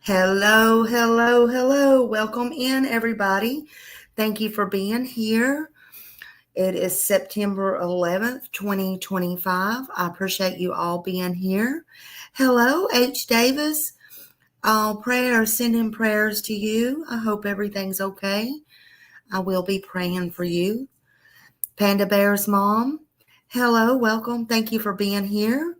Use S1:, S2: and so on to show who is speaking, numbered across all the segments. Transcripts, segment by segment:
S1: Hello, hello, hello. Welcome in, everybody. Thank you for being here. It is September 11th, 2025. I appreciate you all being here. Hello, H. Davis. All prayers, sending prayers to you. I hope everything's okay. I will be praying for you. Panda Bear's mom. Hello, welcome. Thank you for being here.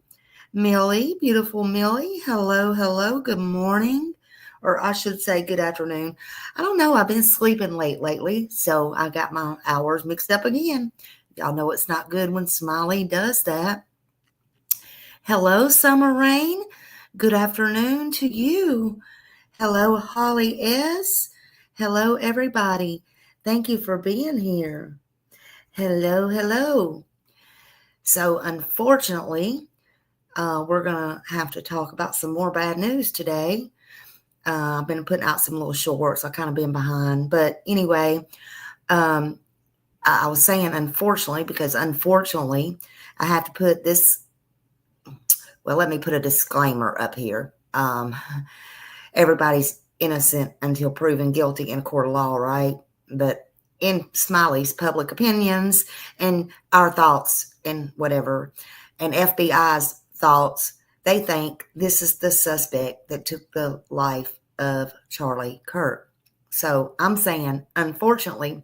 S1: Millie, beautiful Millie. Hello, hello. Good morning. Or I should say good afternoon. I don't know. I've been sleeping late lately, so I got my hours mixed up again. Y'all know it's not good when Smiley does that. Hello, Summer Rain. Good afternoon to you. Hello, Holly S. Hello, everybody. Thank you for being here. Hello, hello. So, unfortunately, we're going to have to talk about some more bad news today. I've been putting out some little shorts. I've kind of been behind. But anyway, I was saying unfortunately, because unfortunately, I have to put this. Well, let me put a disclaimer up here. Everybody's innocent until proven guilty in a court of law, right? But in Smiley's public opinions and our thoughts and whatever, and FBI's thoughts, they think this is the suspect that took the life of Charlie Kirk. So I'm saying, unfortunately,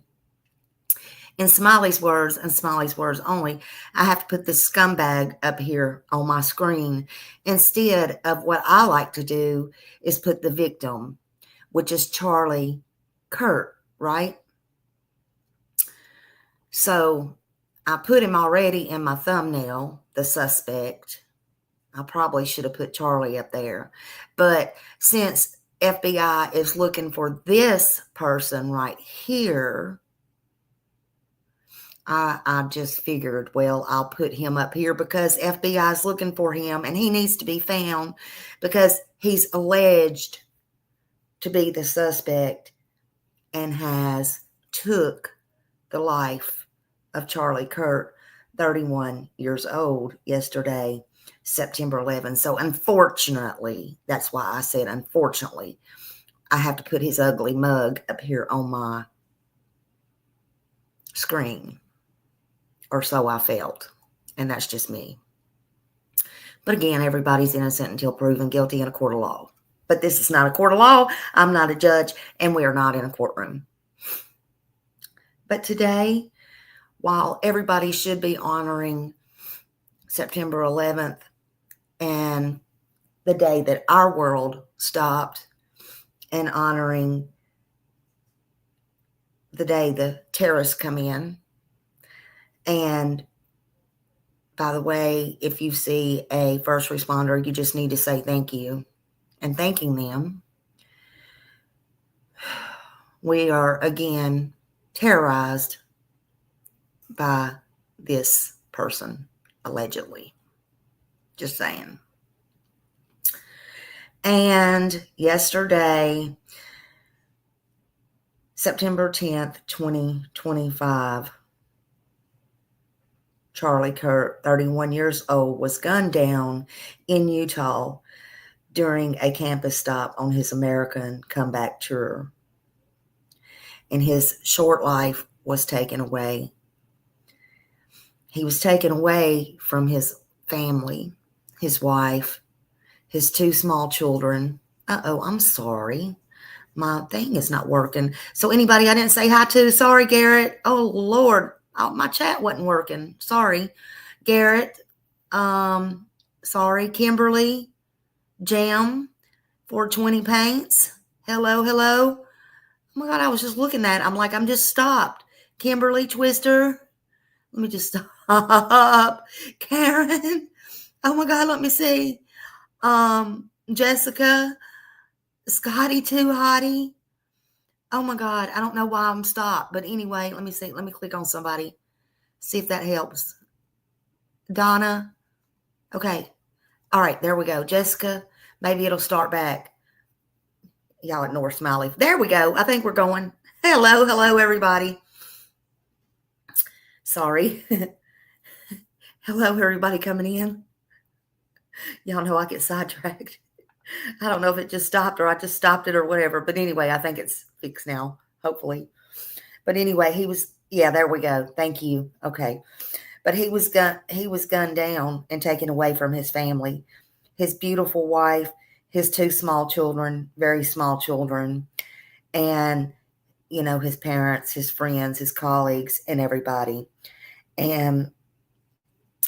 S1: in Smiley's words and Smiley's words only, I have to put this scumbag up here on my screen instead of what I like to do is put the victim, which is Charlie Kirk, right? So I put him already in my thumbnail, the suspect. I probably should have put Charlie up there. But since FBI is looking for this person right here, I just figured, well, I'll put him up here because FBI is looking for him and he needs to be found because he's alleged to be the suspect and has took the life of Charlie Kirk, 31 years old, yesterday, September 11th. So unfortunately, that's why I said unfortunately, I have to put his ugly mug up here on my screen. Or so I felt. And that's just me. But again, everybody's innocent until proven guilty in a court of law. But this is not a court of law. I'm not a judge, and we are not in a courtroom. But today, while everybody should be honoring September 11th and the day that our world stopped and honoring the day the terrorists come in. And by the way, if you see a first responder, you just need to say thank you and thanking them. We are again terrorized by this person, allegedly. Just saying. And yesterday, September 10th, 2025, Charlie Kirk, 31 years old, was gunned down in Utah during a campus stop on his American comeback tour. And his short life was taken away. He was taken away from his family, his wife, his two small children. I'm sorry. My thing is not working. So anybody I didn't say hi to, sorry, Garrett. Oh, Lord. Oh, my chat wasn't working. Sorry, Garrett. Sorry, Kimberly. Jam. 420 Paints. Hello, hello. Oh, my God, I was just looking at it. I'm like, I'm just stopped. Kimberly Twister. Let me just stop. Karen. Oh, my God, let me see. Jessica. Scotty Too Hottie. Oh my God, I don't know why I'm stopped. But anyway, let me see. Let me click on somebody. See if that helps. Donna. Okay. All right, there we go. Jessica, maybe it'll start back. Y'all ignore Smiley. There we go. I think we're going. Hello, hello, everybody. Sorry. Hello, everybody coming in. Y'all know I get sidetracked. I don't know if it just stopped or I just stopped it or whatever. But anyway, I think it's fixed now, hopefully. But anyway, yeah, there we go. Thank you. Okay. But he was gunned down and taken away from his family, his beautiful wife, his two small children, very small children, and his parents, his friends, his colleagues, and everybody. And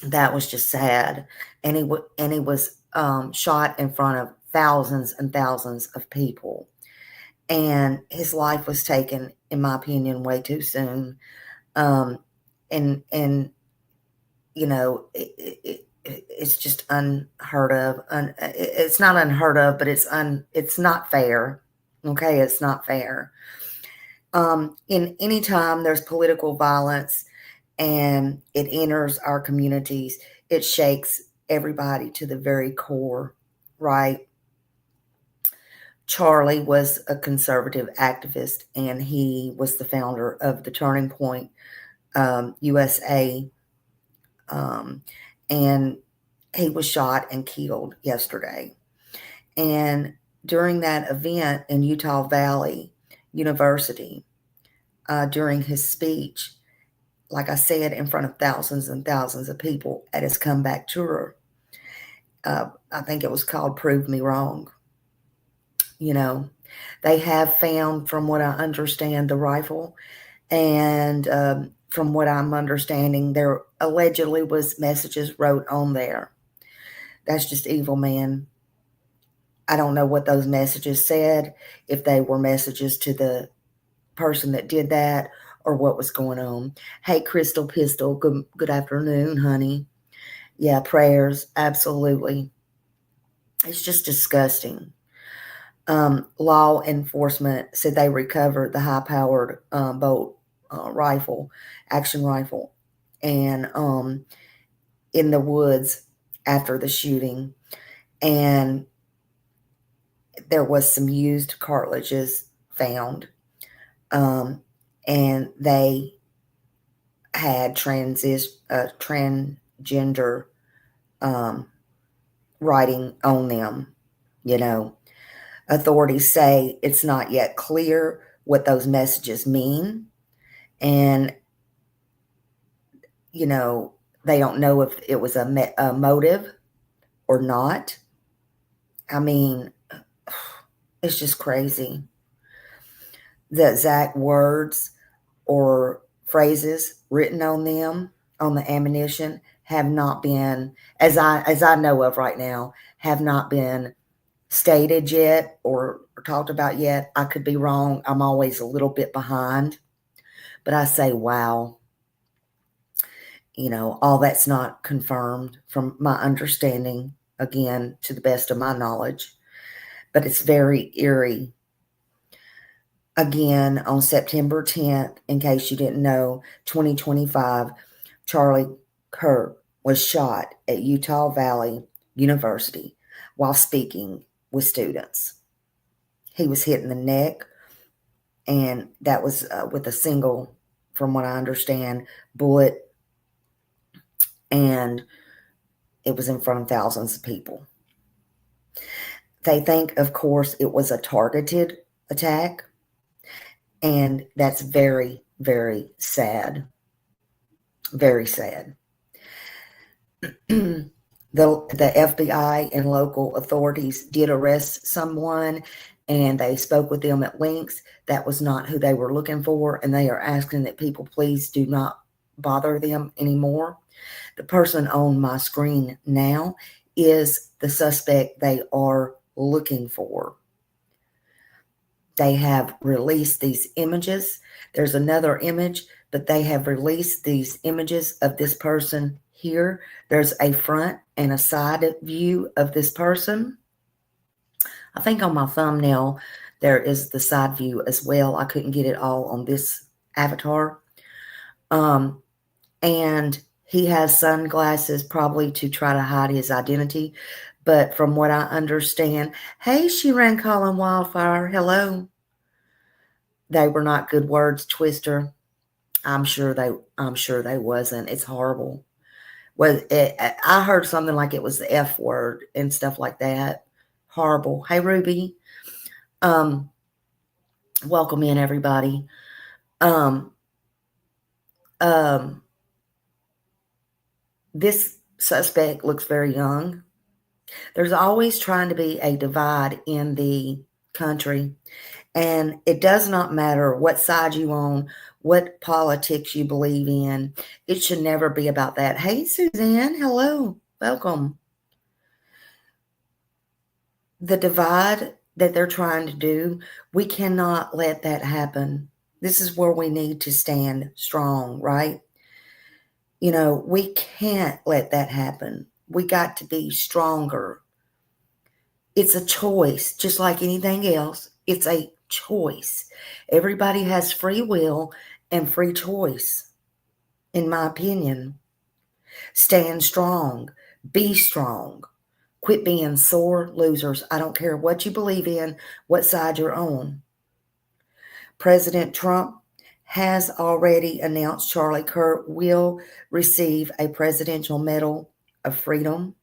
S1: that was just sad. And he was shot in front of thousands and thousands of people. And his life was taken, in my opinion, way too soon. And it's just unheard of. It's not unheard of, but it's not fair. Okay, it's not fair. In any time there's political violence and it enters our communities, it shakes everybody to the very core, right? Charlie was a conservative activist, and he was the founder of the Turning Point USA, and he was shot and killed yesterday. And during that event in Utah Valley University, during his speech, like I said, in front of thousands and thousands of people at his comeback tour, I think it was called Prove Me Wrong. They have found, from what I understand, the rifle. And from what I'm understanding, there allegedly was messages wrote on there. That's just evil, man. I don't know what those messages said, if they were messages to the person that did that or what was going on. Hey, Crystal Pistol, good afternoon, honey. Yeah, prayers, absolutely. It's just disgusting. Law enforcement said they recovered the high-powered bolt rifle, action rifle, and in the woods after the shooting. And there was some used cartridges found, and they had transgender writing on them. Authorities say it's not yet clear what those messages mean, and they don't know if it was a motive or not. I mean, it's just crazy. The exact words or phrases written on them, on the ammunition, have not been, as I know of right now, have not been stated yet or talked about yet. I could be wrong. I'm always a little bit behind. But I say, wow. All that's not confirmed from my understanding, again, to the best of my knowledge. But it's very eerie. Again, on September 10th, in case you didn't know, 2025, Charlie Kirk was shot at Utah Valley University while speaking with students. He was hit in the neck, and that was with a single, from what I understand, bullet, and it was in front of thousands of people. They think, of course, it was a targeted attack, and that's very, very sad. Very sad. The FBI and local authorities did arrest someone, and they spoke with them at length. That was not who they were looking for, and they are asking that people please do not bother them anymore. The person on my screen now is the suspect they are looking for. They have released these images. There's another image, but they have released these images of this person here. There's a front and a side view of this person. I think on my thumbnail, there is the side view as well. I couldn't get it all on this avatar. And he has sunglasses, probably to try to hide his identity. But from what I understand, hey, she ran Colin Wildfire. Hello. They were not good words, Twister. I'm sure they wasn't. It's horrible. I heard something like it was the F word and stuff like that. Horrible. Hey, Ruby. Welcome in, everybody. This suspect looks very young. There's always trying to be a divide in the country, and it does not matter what side you on, what politics you believe in. It should never be about that. Hey, Suzanne. Hello. Welcome. The divide that they're trying to do, we cannot let that happen. This is where we need to stand strong, right? You know, we can't let that happen. We got to be stronger. It's a choice, just like anything else. It's a choice. Everybody has free will and free choice, in my opinion. Stand strong. Be strong. Quit being sore losers. I don't care what you believe in, what side you're on. President Trump has already announced Charlie Kirk will receive a Presidential Medal of Freedom.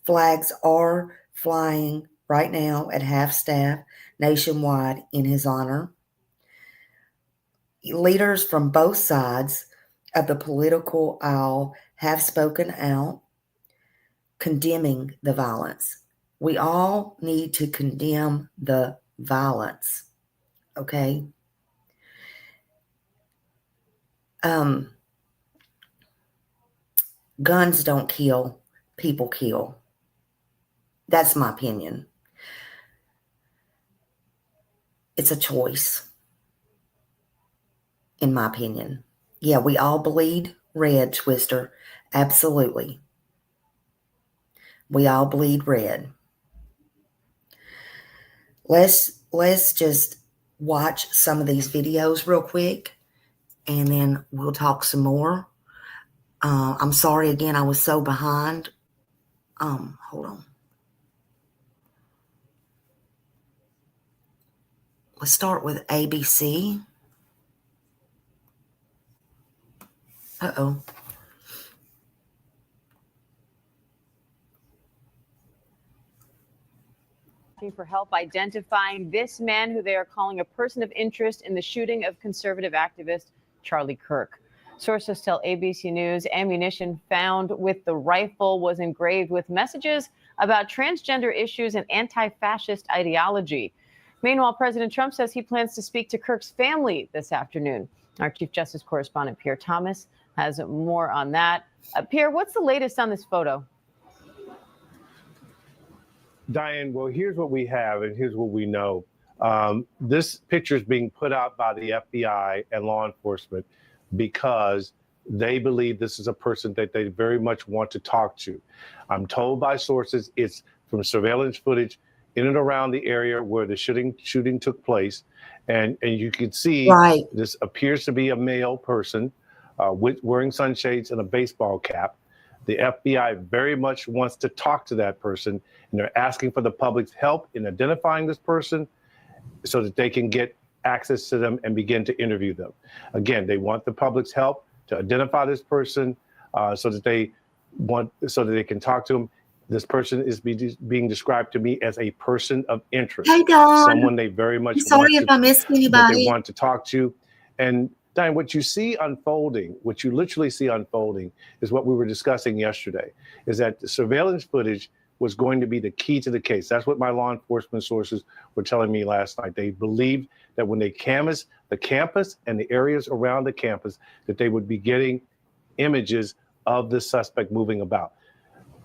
S1: Flags are flying right now at half-staff nationwide in his honor. Leaders from both sides of the political aisle have spoken out, condemning the violence. We all need to condemn the violence, okay? Guns don't kill, people kill. That's my opinion. It's a choice, in my opinion. Yeah, we all bleed red, Twister. Absolutely. We all bleed red. Let's just watch some of these videos real quick, and then we'll talk some more. I'm sorry again, I was so behind. Hold on. Let's start with ABC. Uh-oh.
S2: For help identifying this man who they are calling a person of interest in the shooting of conservative activist Charlie Kirk. Sources tell ABC News ammunition found with the rifle was engraved with messages about transgender issues and anti-fascist ideology. Meanwhile, President Trump says he plans to speak to Kirk's family this afternoon. Our Chief Justice correspondent Pierre Thomas has more on that. Pierre, what's the latest on this photo?
S3: Diane, well, here's what we have and here's what we know. This picture is being put out by the FBI and law enforcement because they believe this is a person that they very much want to talk to. I'm told by sources it's from surveillance footage in and around the area where the shooting took place. And you can see This appears to be a male person wearing sunshades and a baseball cap. The FBI very much wants to talk to that person, and they're asking for the public's help in identifying this person so that they can get access to them and begin to interview them. Again, they want the public's help to identify this person so that they can talk to him. This person is being described to me as a person of interest.
S1: Hey, Dawn.
S3: Someone they very much
S1: sorry if I missed anybody.
S3: that they want to talk to. And Diane, what you see unfolding, what you literally see unfolding is what we were discussing yesterday, is that the surveillance footage was going to be the key to the case. That's what my law enforcement sources were telling me last night. They believed that when they canvassed the campus and the areas around the campus, that they would be getting images of the suspect moving about,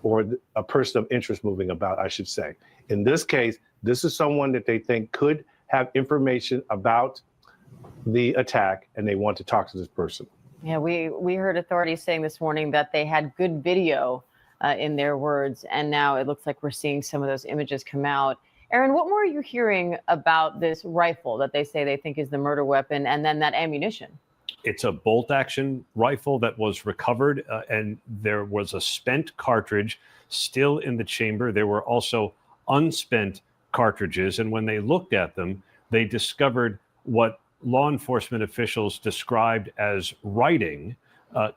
S3: or a person of interest moving about, I should say. In this case, this is someone that they think could have information about the attack, and they want to talk to this person.
S2: Yeah, we heard authorities saying this morning that they had good video in their words, and now it looks like we're seeing some of those images come out. Aaron, what more are you hearing about this rifle that they say they think is the murder weapon, and then that ammunition?
S4: It's a bolt-action rifle that was recovered, and there was a spent cartridge still in the chamber. There were also unspent cartridges, and when they looked at them, they discovered what law enforcement officials described as writing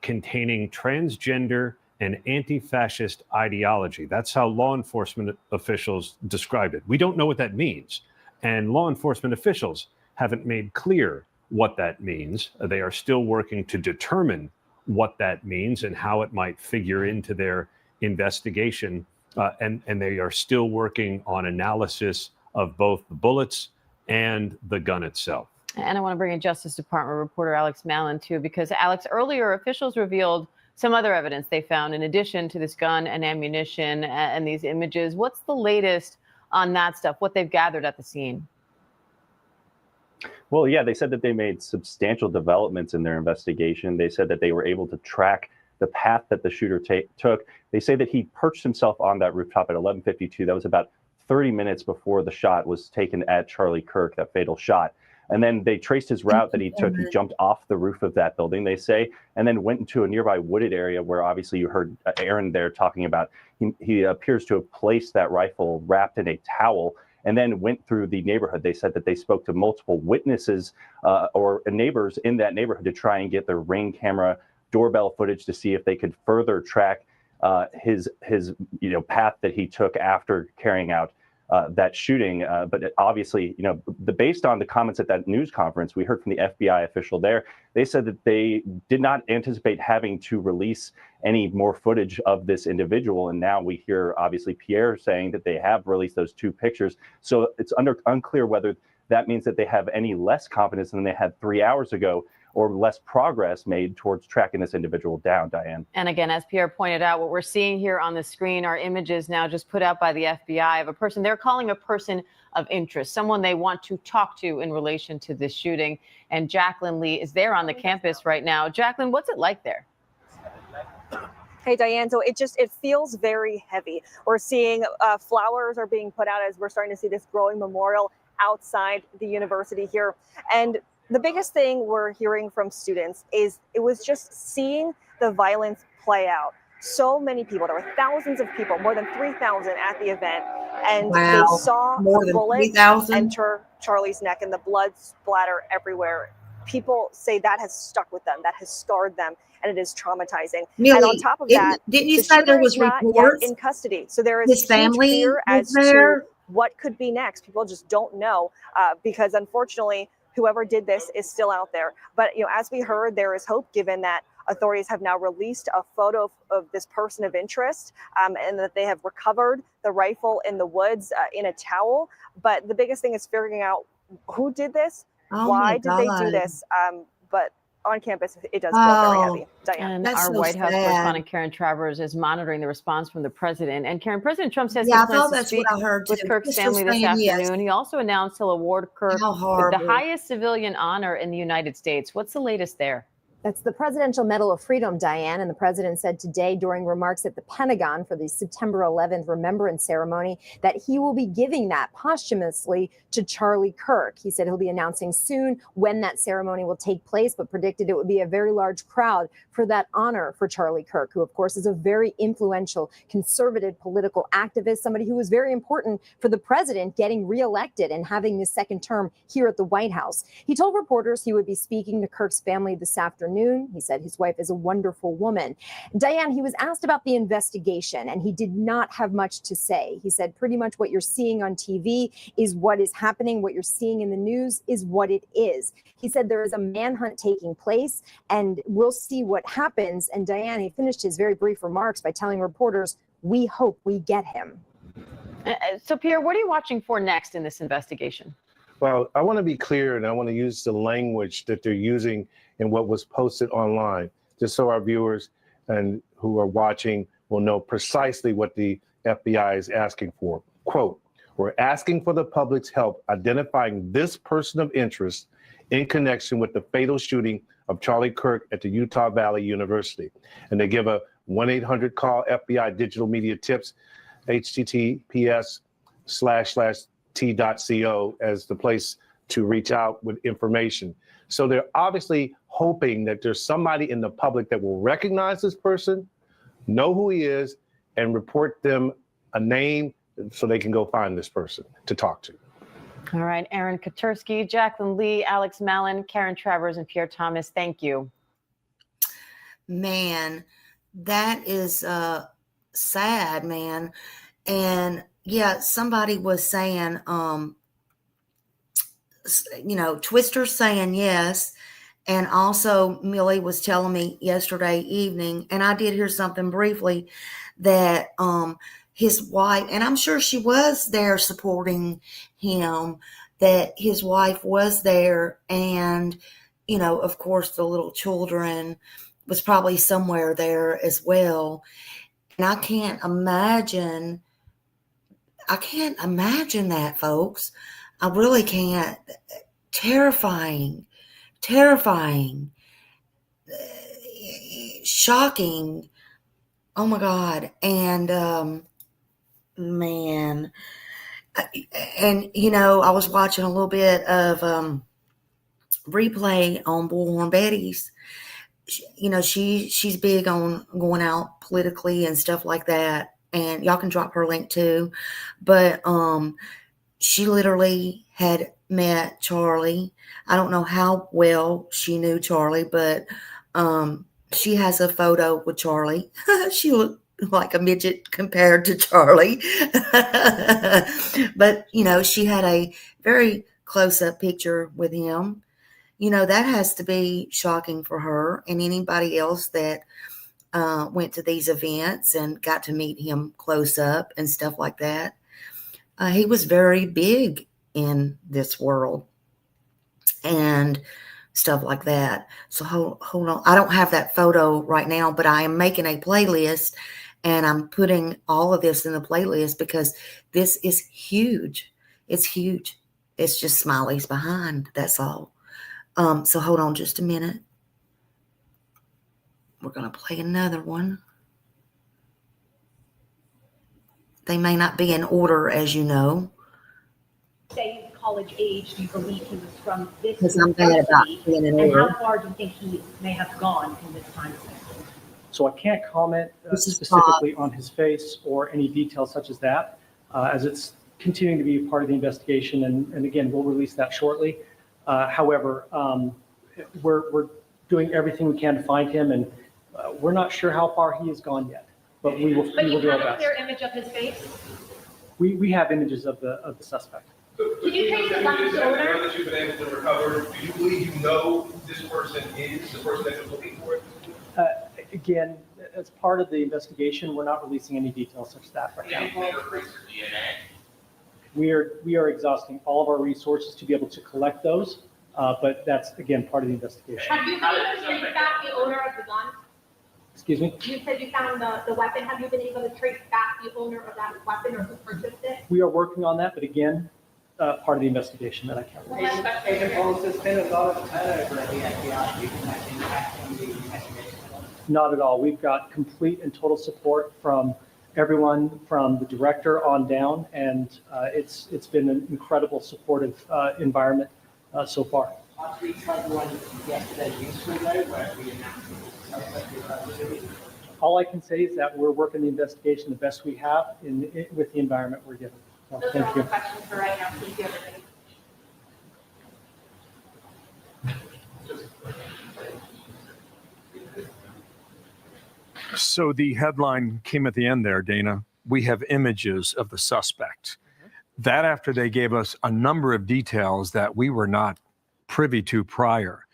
S4: containing transgender and anti-fascist ideology. That's how law enforcement officials described it. We don't know what that means. And law enforcement officials haven't made clear what that means. They are still working to determine what that means and how it might figure into their investigation. And they are still working on analysis of both the bullets and the gun itself.
S2: And I want to bring in Justice Department reporter Alex Mallon, too, because, Alex, earlier officials revealed some other evidence they found in addition to this gun and ammunition and these images. What's the latest on that stuff, what they've gathered at the scene?
S5: Well, yeah, they said that they made substantial developments in their investigation. They said that they were able to track the path that the shooter took. They say that he perched himself on that rooftop at 11:52. That was about 30 minutes before the shot was taken at Charlie Kirk, that fatal shot. And then they traced his route that he took. He jumped off the roof of that building, they say, and then went into a nearby wooded area where obviously you heard Aaron there talking about he appears to have placed that rifle wrapped in a towel and then went through the neighborhood. They said that they spoke to multiple witnesses or neighbors in that neighborhood to try and get their Ring camera doorbell footage to see if they could further track his path that he took after carrying out that shooting. But obviously, based on the comments at that news conference, we heard from the FBI official there, they said that they did not anticipate having to release any more footage of this individual. And now we hear, obviously, Pierre saying that they have released those two pictures. So it's unclear whether that means that they have any less confidence than they had 3 hours ago, or less progress made towards tracking this individual down, Diane.
S2: And again, as Pierre pointed out, what we're seeing here on the screen are images now just put out by the FBI of a person they're calling a person of interest, someone they want to talk to in relation to this shooting. And Jacqueline Lee is there on the campus right now. Jacqueline, what's it like there?
S6: Hey, Diane, so it feels very heavy. We're seeing flowers are being put out as we're starting to see this growing memorial outside the university here. And the biggest thing we're hearing from students is it was just seeing the violence play out. So many people, there were thousands of people, more than 3,000 at the event, and they saw the bullet enter Charlie's neck and the blood splatter everywhere. People say that has stuck with them, that has scarred them, and it is traumatizing.
S1: Millie,
S6: and on top of that,
S1: didn't you say there was reports
S6: in custody? So there is
S1: his family
S6: fear as
S1: to
S6: what could be next. People just don't know because unfortunately, whoever did this is still out there. But as we heard, there is hope given that authorities have now released a photo of this person of interest and that they have recovered the rifle in the woods in a towel. But the biggest thing is figuring out who did this, why did they do this? But on campus, it does feel very heavy. Diane.
S2: And our White House correspondent Karen Travers is monitoring the response from the president. And Karen, President Trump says he plans to speak with Kirk's family this afternoon. He also announced he'll award Kirk with the highest civilian honor in the United States. What's the latest there?
S7: That's the Presidential Medal of Freedom, Diane. And the president said today during remarks at the Pentagon for the September 11th remembrance ceremony that he will be giving that posthumously to Charlie Kirk. He said he'll be announcing soon when that ceremony will take place, but predicted it would be a very large crowd for that honor for Charlie Kirk, who, of course, is a very influential conservative political activist, somebody who was very important for the president getting reelected and having this second term here at the White House. He told reporters he would be speaking to Kirk's family this afternoon. He said his wife is a wonderful woman. Diane, he was asked about the investigation, and he did not have much to say. He said pretty much what you're seeing on TV is what is happening. What you're seeing in the news is what it is. He said there is a manhunt taking place, and we'll see what happens. And Diane, he finished his very brief remarks by telling reporters, we hope we get him.
S2: So, Pierre, what are you watching for next in this investigation?
S3: Well, I want to be clear, and I want to use the language that they're using in what was posted online, just so our viewers and who are watching will know precisely what the FBI is asking for. Quote, we're asking for the public's help identifying this person of interest in connection with the fatal shooting of Charlie Kirk at the Utah Valley University. And they give a 1-800 call FBI digital media tips, https://t.co as the place to reach out with information. So they're obviously hoping that there's somebody in the public that will recognize this person, know who he is, and report them a name so they can go find this person to talk to.
S2: All right, Aaron Katursky, Jacqueline Lee, Alex Mallon, Karen Travers, and Pierre Thomas, thank you.
S1: Man, that is sad, man. And yeah, somebody was saying, Twister saying yes. And also, Millie was telling me yesterday evening, and I did hear something briefly that his wife, and I'm sure she was there supporting him, that his wife was there, and, of course, the little children was probably somewhere there as well. And I can't imagine that, folks. I really can't. Terrifying, terrifying, shocking. Oh my God. And, man, and, I was watching a little bit of, replay on Bullhorn Betty's. She's big on going out politically and stuff like that. And y'all can drop her link too. But, she literally had met Charlie. I don't know how well she knew Charlie, but she has a photo with Charlie. She looked like a midget compared to Charlie. But, she had a very close-up picture with him. That has to be shocking for her and anybody else that went to these events and got to meet him close up and stuff like that. He was very big in this world and stuff like that. So hold on. I don't have that photo right now, but I am making a playlist and I'm putting all of this in the playlist because this is huge. It's huge. It's just Smiley's behind. That's all. So hold on just a minute. We're going to play another one. They may not be in order, as you know.
S8: Say college age, do you believe he was from this
S1: Because I'm bad about being in
S8: and
S1: order.
S8: how far do you think he may have gone in this time frame?
S9: So I can't comment
S1: This is
S9: specifically on his face or any details such as that, as it's continuing to be part of the investigation. And again, we'll release that shortly. However, we're doing everything we can to find him, and we're not sure how far he has gone yet. But we will do our best.
S8: But you have a clear image of his face?
S9: We have images of the suspect.
S8: Can you trace the last owner?
S10: Now that you've been able to recover, do you believe you know who this person is, the person that you're looking for?
S9: Again, as part of the investigation, we're not releasing any details such as that right now. We are exhausting all of our resources to be able to collect those, but that's, again, part of the investigation.
S8: Have you been able to trace back the owner of the gun?
S9: Excuse me?
S8: You said you found the weapon. Have you been able to trace back the owner of that weapon or who purchased it?
S9: We are working on that, but again, part of the investigation that I can't release. Not at all. We've got complete and total support from everyone from the director on down, and it's been an incredible supportive environment so far. All I can say is that we're working the investigation the best we have with the environment we're given. So,
S8: Those
S9: thank
S8: are all
S9: you.
S8: the questions for right now. Thank you, everybody.
S11: So the headline came at the end there, Dana. We have images of the suspect. That after they gave us a number of details that we were not privy to prior.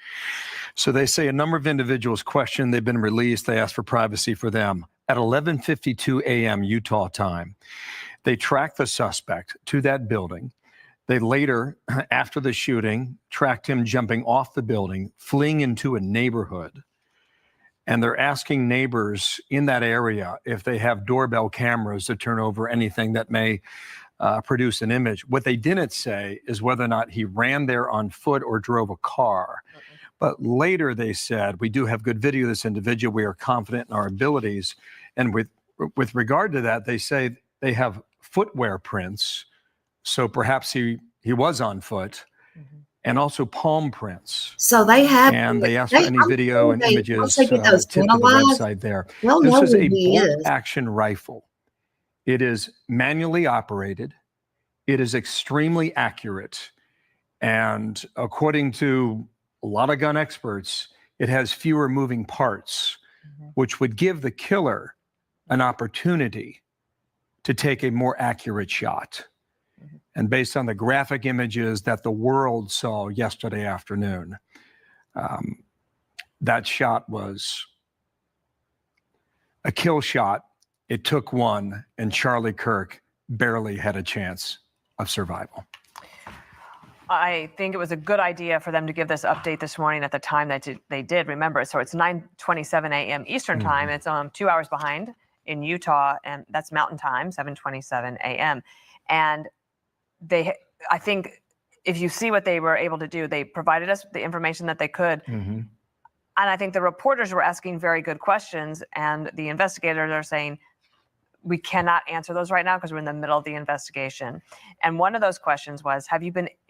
S11: So they say a number of individuals questioned, they've been released, they asked for privacy for them. At 11:52 a.m. Utah time, they tracked the suspect to that building. They later, after the shooting, tracked him jumping off the building, fleeing into a neighborhood. And they're asking neighbors in that area if they have doorbell cameras to turn over anything that may produce an image. What they didn't say is whether or not he ran there on foot or drove a car. But later they said, we do have good video of this individual. We are confident in our abilities. And with regard to that, they say they have footwear prints. So perhaps he was on foot. And also palm prints.
S1: So they have,
S11: and they asked for any video and images
S1: to the
S11: website there. This is a bolt action rifle. It is manually operated. It is extremely accurate. And according to a lot of gun experts, it has fewer moving parts which would give the killer an opportunity to take a more accurate shot. And based on the graphic images that the world saw yesterday afternoon, that shot was a kill shot. It took one, and Charlie Kirk barely had a chance of survival.
S12: I think it was a good idea for them to give this update this morning at the time that they did. Remember, so it's 9:27 a.m. Eastern time. It's 2 hours behind in Utah, and that's Mountain Time, 7:27 a.m. And I think if you see what they were able to do, they provided us the information that they could. And I think the reporters were asking very good questions, and the investigators are saying, we cannot answer those right now because we're in the middle of the investigation. And one of those questions was,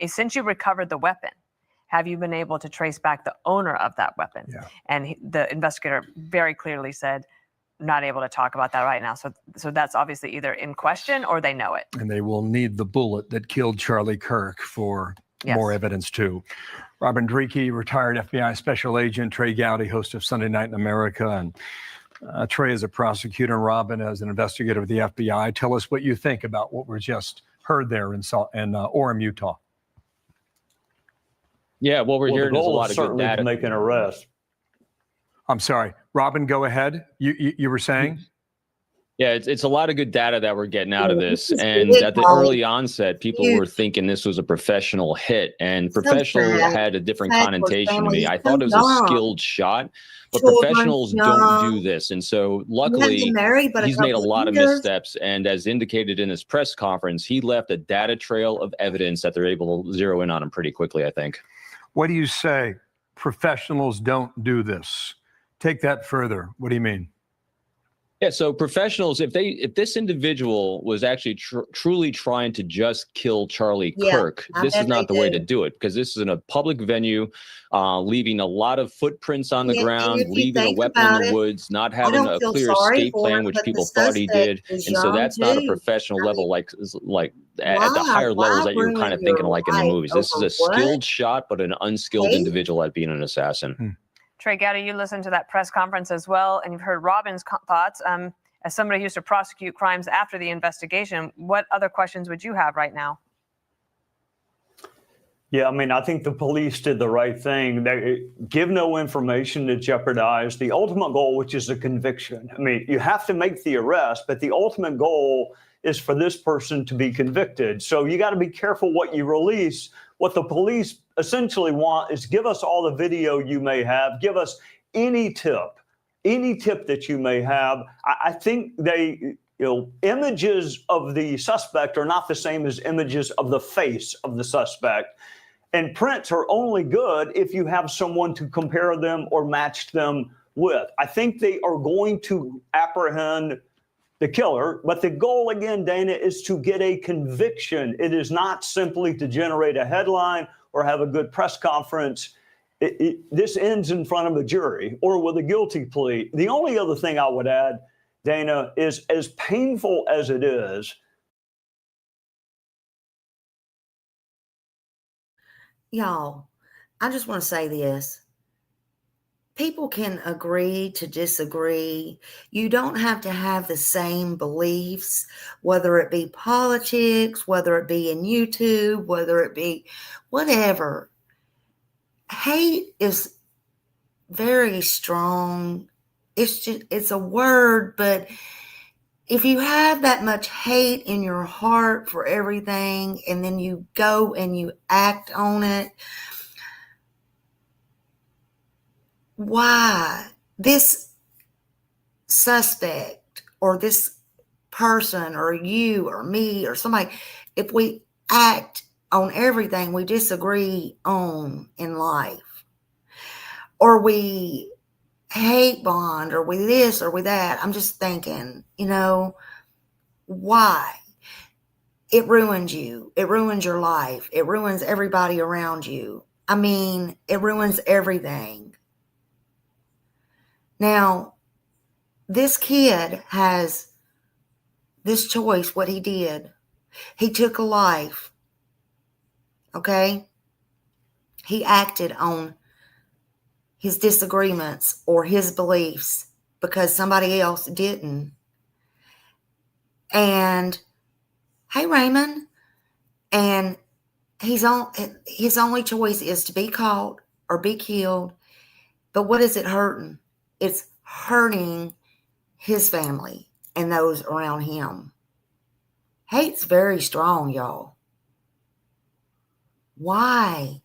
S12: since you recovered the weapon, have you been able to trace back the owner of that weapon?
S11: Yeah.
S12: And the investigator very clearly said, not able to talk about that right now. So that's obviously either in question or they know it.
S11: And they will need the bullet that killed Charlie Kirk for more evidence too. Robin Dreeke, retired FBI special agent, Trey Gowdy, host of Sunday Night in America, and Trey is a prosecutor, and Robin as an investigator with the FBI. Tell us what you think about what we just heard there in Orem, Utah.
S13: Yeah, what we're hearing is a lot of good data.
S14: To make an arrest.
S11: I'm sorry, Robin, go ahead. You were saying?
S13: Yeah, it's a lot of good data that we're getting out of this. And at the early onset, people were thinking this was a professional hit, and professional had a different connotation to me. I thought it was a skilled shot, but professionals don't do this. And so luckily, he's made a lot of missteps. And as indicated in his press conference, he left a data trail of evidence that they're able to zero in on him pretty quickly, I think.
S11: What do you say? Professionals don't do this. Take that further. What do you mean?
S13: Yeah, so professionals, if this individual was actually truly trying to just kill Charlie Kirk, this is not the way to do it, because this is in a public venue, leaving a lot of footprints on the ground, leaving a weapon in the woods, not having a clear escape plan, which people thought he did. And so that's not a professional level like at the higher levels that you're kind of thinking like in the movies. This is a skilled shot, but an unskilled individual at being an assassin.
S12: Trey Gowdy, you listened to that press conference as well, and you've heard Robin's thoughts. As somebody who used to prosecute crimes after the investigation, what other questions would you have right now?
S14: Yeah, I mean, I think the police did the right thing. They give no information to jeopardize the ultimate goal, which is a conviction. I mean, you have to make the arrest, but the ultimate goal is for this person to be convicted. So you got to be careful what you release. What the police essentially want is give us all the video you may have, give us any tip that you may have. I think images of the suspect are not the same as images of the face of the suspect. And prints are only good if you have someone to compare them or match them with. I think they are going to apprehend the killer, but the goal again, Dana, is to get a conviction. It is not simply to generate a headline or have a good press conference. This ends in front of a jury or with a guilty plea. The only other thing I would add, Dana, is as painful as it is.
S1: Y'all, I just want to say this. People can agree to disagree. You don't have to have the same beliefs, whether it be politics, whether it be in YouTube, whether it be whatever. Hate is very strong. It's a word, but if you have that much hate in your heart for everything, and then you go and you act on it, why this suspect or this person or you or me or somebody, if we act on everything we disagree on in life, or we hate bond, or we this or we that, I'm just thinking, why? It ruins you. It ruins your life. It ruins everybody around you. I mean, it ruins everything. Now, this kid has this choice, what he did. He took a life, okay? He acted on his disagreements or his beliefs, because somebody else didn't. And hey, Raymond, and his only choice is to be caught or be killed. But what is it hurting? It's hurting his family and those around him. Hate's very strong, y'all. Why?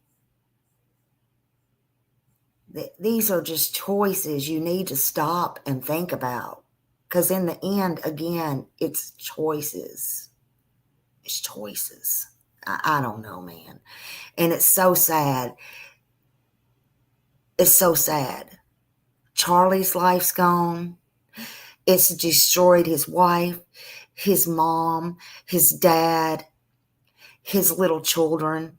S1: These are just choices you need to stop and think about. Because in the end, again, it's choices. It's choices. I don't know, man. And it's so sad. It's so sad. Charlie's life's gone. It's destroyed his wife, his mom, his dad, his little children,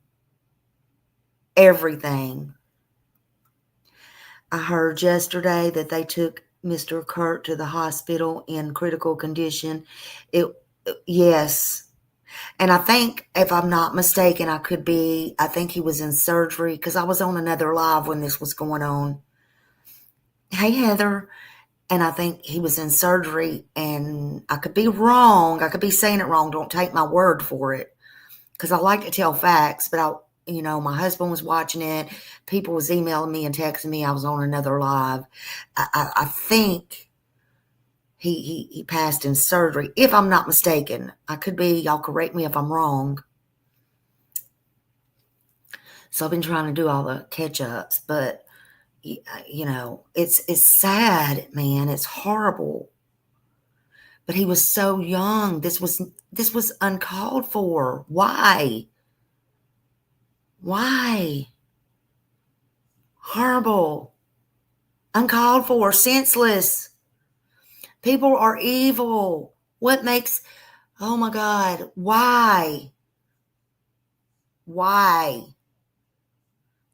S1: everything. I heard yesterday that they took Mr. Kurt to the hospital in critical condition. Yes. And I think, if I'm not mistaken, I think he was in surgery, because I was on another live when this was going on. Hey, Heather. And I think he was in surgery, and I could be wrong. I could be saying it wrong. Don't take my word for it, because I like to tell facts, but my husband was watching it. People was emailing me and texting me. I was on another live. I think he passed in surgery, if I'm not mistaken. I could be. Y'all correct me if I'm wrong. So I've been trying to do all the catch-ups, but it's sad, man. It's horrible. But he was so young. This was uncalled for. Why? Why? Horrible. Uncalled for. Senseless. People are evil. Oh my God. Why? Why?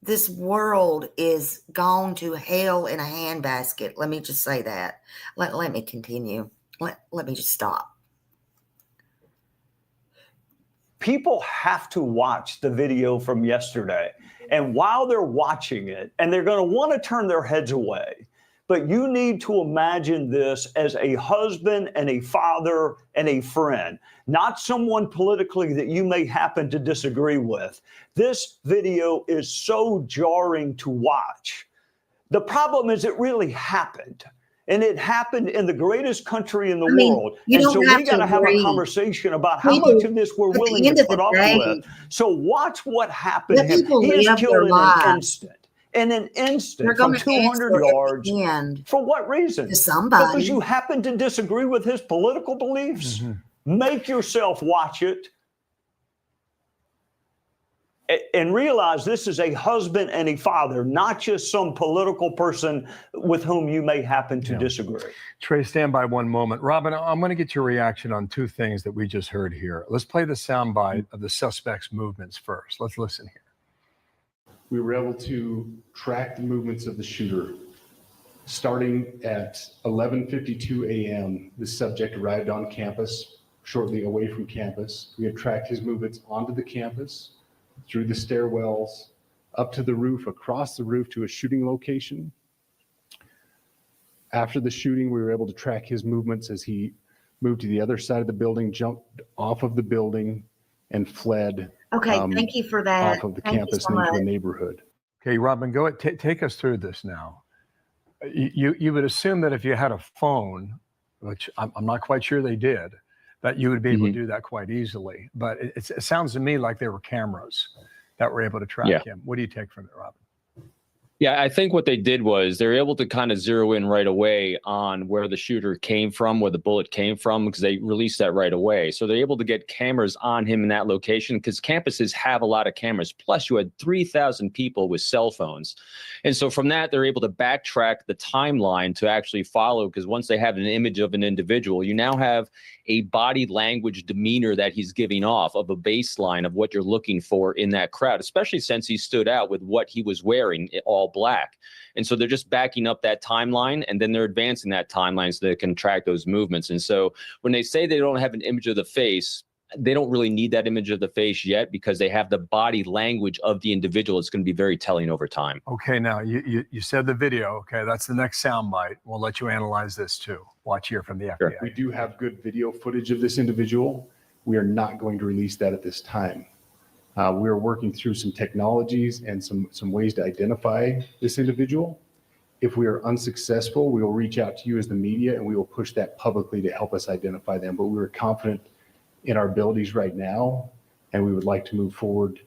S1: This world is gone to hell in a handbasket. Let me just say that. Let me continue. Let me just stop.
S14: People have to watch the video from yesterday. And while they're watching it, and they're going to want to turn their heads away, but you need to imagine this as a husband and a father and a friend, not someone politically that you may happen to disagree with. This video is so jarring to watch. The problem is it really happened. And it happened in the greatest country in the world. And so we got to have a conversation about how much of this we're willing to put up with. So watch what happened to him. He is killed in an instant. In an instant, from 200 yards. For what reason?
S1: To somebody.
S14: Because you happen to disagree with his political beliefs. Make yourself watch it. And realize this is a husband and a father, not just some political person with whom you may happen to disagree.
S11: Trey, stand by one moment. Robin, I'm going to get your reaction on two things that we just heard here. Let's play the soundbite of the suspect's movements first. Let's listen here.
S15: We were able to track the movements of the shooter. Starting at 11:52 a.m., the subject arrived on campus, shortly away from campus. We had tracked his movements onto the campus, through the stairwells, up to the roof, across the roof to a shooting location. After the shooting, we were able to track his movements as he moved to the other side of the building, jumped off of the building, and fled.
S1: Okay, thank you for that.
S11: Off of the campus and into a neighborhood. Okay, Robin, go ahead. Take us through this now. You would assume that if you had a phone, which I'm not quite sure they did, that you would be able to do that quite easily. But it sounds to me like there were cameras that were able to track him. What do you take from it, Robin?
S13: Yeah, I think what they did was they're able to kind of zero in right away on where the shooter came from, where the bullet came from, because they released that right away. So they're able to get cameras on him in that location because campuses have a lot of cameras. Plus, you had 3,000 people with cell phones. And so from that, they're able to backtrack the timeline to actually follow, because once they have an image of an individual, you now have a body language demeanor that he's giving off of a baseline of what you're looking for in that crowd, especially since he stood out with what he was wearing, all black. And so they're just backing up that timeline, and then they're advancing that timeline so they can track those movements. And so when they say they don't have an image of the face, they don't really need that image of the face yet because they have the body language of the individual. It's going to be very telling over time.
S11: Okay, now you said the video. Okay, that's the next soundbite. We'll let you analyze this too. Watch here from the FBI.
S13: Sure.
S15: We do have good video footage of this individual. We are not going to release that at this time. We are working through some technologies and some ways to identify this individual. If we are unsuccessful, we will reach out to you as the media and we will push that publicly to help us identify them. But we are confident in our abilities right now, and we would like to move forward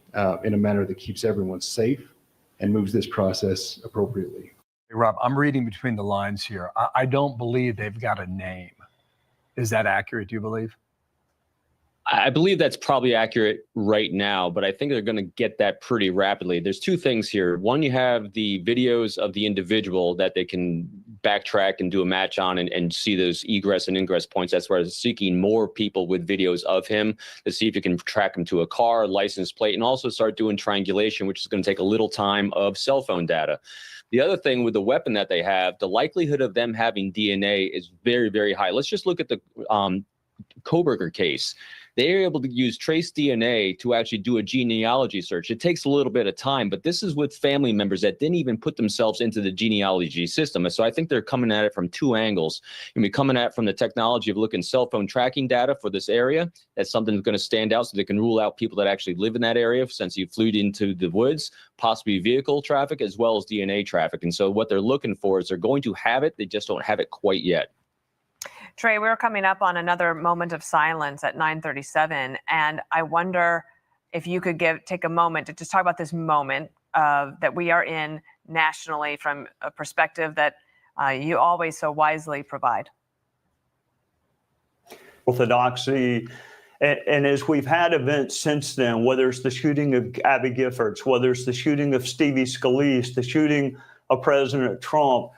S15: in a manner that keeps everyone safe and moves this process appropriately.
S11: Hey, Rob, I'm reading between the lines here. I don't believe they've got a name. Is that accurate, do you believe?
S13: I believe that's probably accurate right now, but I think they're going to get that pretty rapidly. There's two things here. One, you have the videos of the individual that they can backtrack and do a match on and see those egress and ingress points. That's why they're seeking more people with videos of him to see if you can track him to a car, license plate, and also start doing triangulation, which is going to take a little time of cell phone data. The other thing with the weapon that they have, the likelihood of them having DNA is very, very high. Let's just look at the Koberger case. They are able to use trace DNA to actually do a genealogy search. It takes a little bit of time, but this is with family members that didn't even put themselves into the genealogy system. And so I think they're coming at it from two angles. You're going to be coming at it from the technology of looking cell phone tracking data for this area. That's something that's going to stand out so they can rule out people that actually live in that area since you flew into the woods, possibly vehicle traffic as well as DNA traffic. And so what they're looking for is they're going to have it. They just don't have it quite yet.
S12: Trey, we're coming up on another moment of silence at 9:37, and I wonder if you could take a moment to just talk about this moment that we are in nationally from a perspective that you always so wisely provide.
S14: Orthodoxy. And as we've had events since then, whether it's the shooting of Abby Giffords, whether it's the shooting of Stevie Scalise, the shooting of President Trump,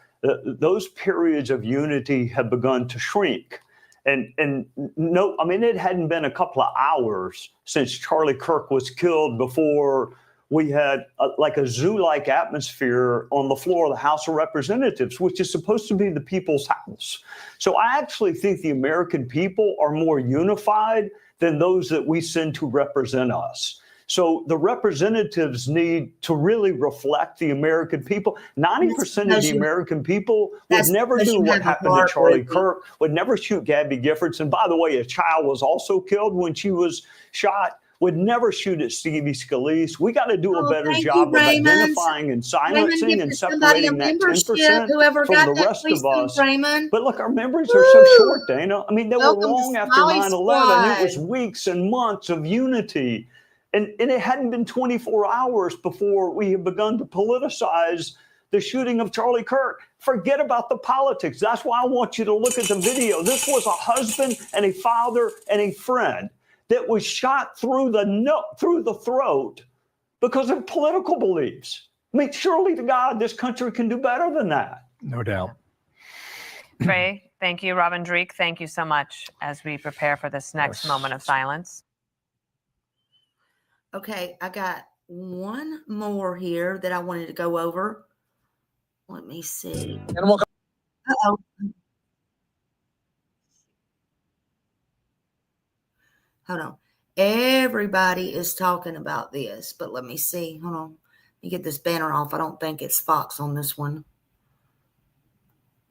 S14: those periods of unity have begun to shrink. And no, I mean, it hadn't been a couple of hours since Charlie Kirk was killed before we had like a zoo-like atmosphere on the floor of the House of Representatives, which is supposed to be the people's house. So I actually think the American people are more unified than those that we send to represent us. So the representatives need to really reflect the American people. 90% of the American people would never do what happened to Charlie Kirk, would never shoot Gabby Giffords. And by the way, a child was also killed when she was shot, would never shoot at Stevie Scalise. We got to do a better job of identifying and silencing and separating that 10% from the rest of us. But look, our memories are so short, Dana. I mean, they were long after 9/11. It was weeks and months of unity. And it hadn't been 24 hours before we had begun to politicize the shooting of Charlie Kirk. Forget about the politics. That's why I want you to look at the video. This was a husband and a father and a friend that was shot through the throat because of political beliefs. I mean, surely to God, this country can do better than that.
S11: No doubt.
S12: Trey, thank you. Robin Dreek, thank you so much as we prepare for this next moment of silence.
S1: Okay, I got one more here that I wanted to go over. Let me see. Uh-oh. Hold on. Everybody is talking about this, but let me see. Hold on. Let me get this banner off. I don't think it's Fox on this one.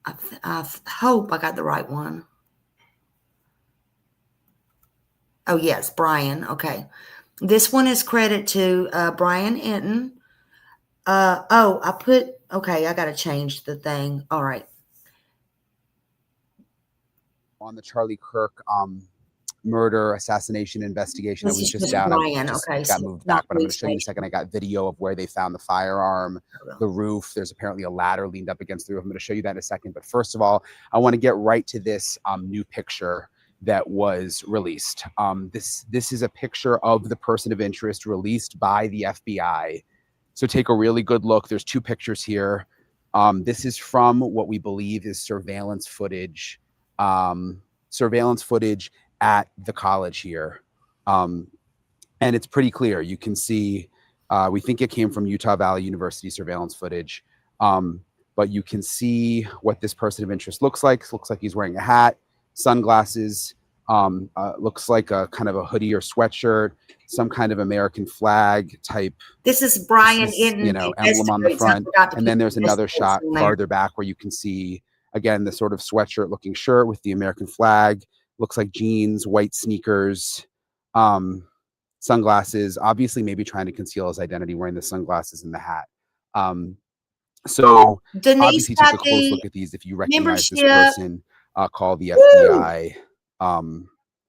S1: I hope I got the right one. Oh, yes, Brian. Okay. This one is credit to Brian Enton. Okay, I got to change the thing. All right.
S16: On the Charlie Kirk murder assassination investigation that was just down.
S1: Brian.
S16: I got moved back, but I'm going to show you in a second. I got video of where they found the firearm, the roof. There's apparently a ladder leaned up against the roof. I'm going to show you that in a second. But first of all, I want to get right to this new picture that was released. This is a picture of the person of interest released by the FBI. So take a really good look. There's two pictures here. This is from what we believe is surveillance footage at the college here. And it's pretty clear. You can see, we think it came from Utah Valley University surveillance footage. But you can see what this person of interest looks like. Looks like he's wearing a hat, sunglasses. Looks like a kind of a hoodie or sweatshirt, some kind of American flag type.
S1: This is Brian
S16: you know, emblem on the front. And then there's another shot farther back where you can see, again, the sort of sweatshirt looking shirt with the American flag. Looks like jeans, white sneakers, sunglasses, obviously maybe trying to conceal his identity wearing the sunglasses and the hat. So
S1: Denise
S16: obviously take a close look at these. If you recognize this person, call the FBI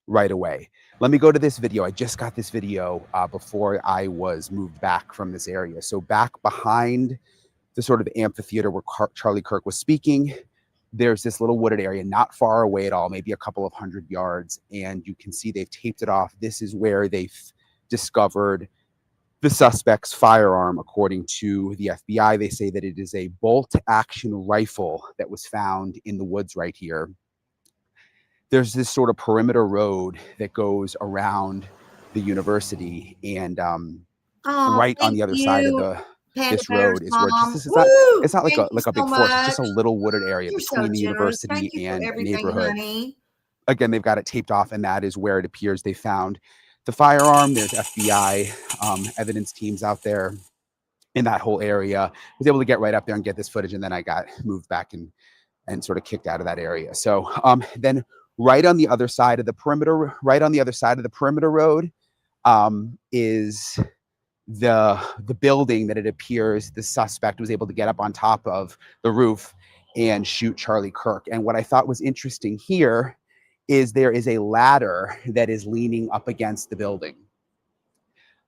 S16: right away. Let me go to this video. I just got this video before I was moved back from this area. So back behind the sort of amphitheater where Charlie Kirk was speaking, there's this little wooded area not far away at all, maybe a couple of 100 yards. And you can see they've taped it off. This is where they've discovered the suspect's firearm. According to the FBI, they say that it is a bolt-action rifle that was found in the woods right here. There's this sort of perimeter road that goes around the university, and right on the other side of this road is where it's not like a big forest. It's just a little wooded area between the university and a neighborhood. Again, they've got it taped off, and that is where it appears they found the firearm. There's FBI evidence teams out there in that whole area. I was able to get right up there and get this footage, and then I got moved back and sort of kicked out of that area. So then right on the other side of the perimeter, road is the building that it appears the suspect was able to get up on top of the roof and shoot Charlie Kirk. And what I thought was interesting here is there is a ladder that is leaning up against the building.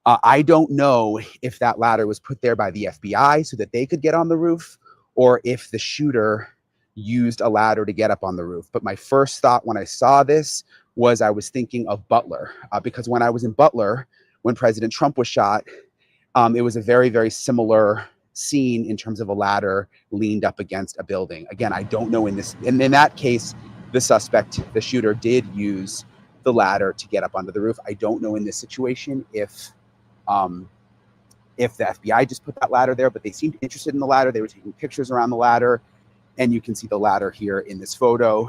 S16: I don't know if that ladder was put there by the FBI so that they could get on the roof, or if the shooter used a ladder to get up on the roof. But my first thought when I saw this was I was thinking of Butler, because when I was in Butler, when President Trump was shot, it was a very, very similar scene in terms of a ladder leaned up against a building. Again, I don't know in that case, the suspect, the shooter, did use the ladder to get up onto the roof. I don't know in this situation if the FBI just put that ladder there, but they seemed interested in the ladder. They were taking pictures around the ladder, and you can see the ladder here in this photo,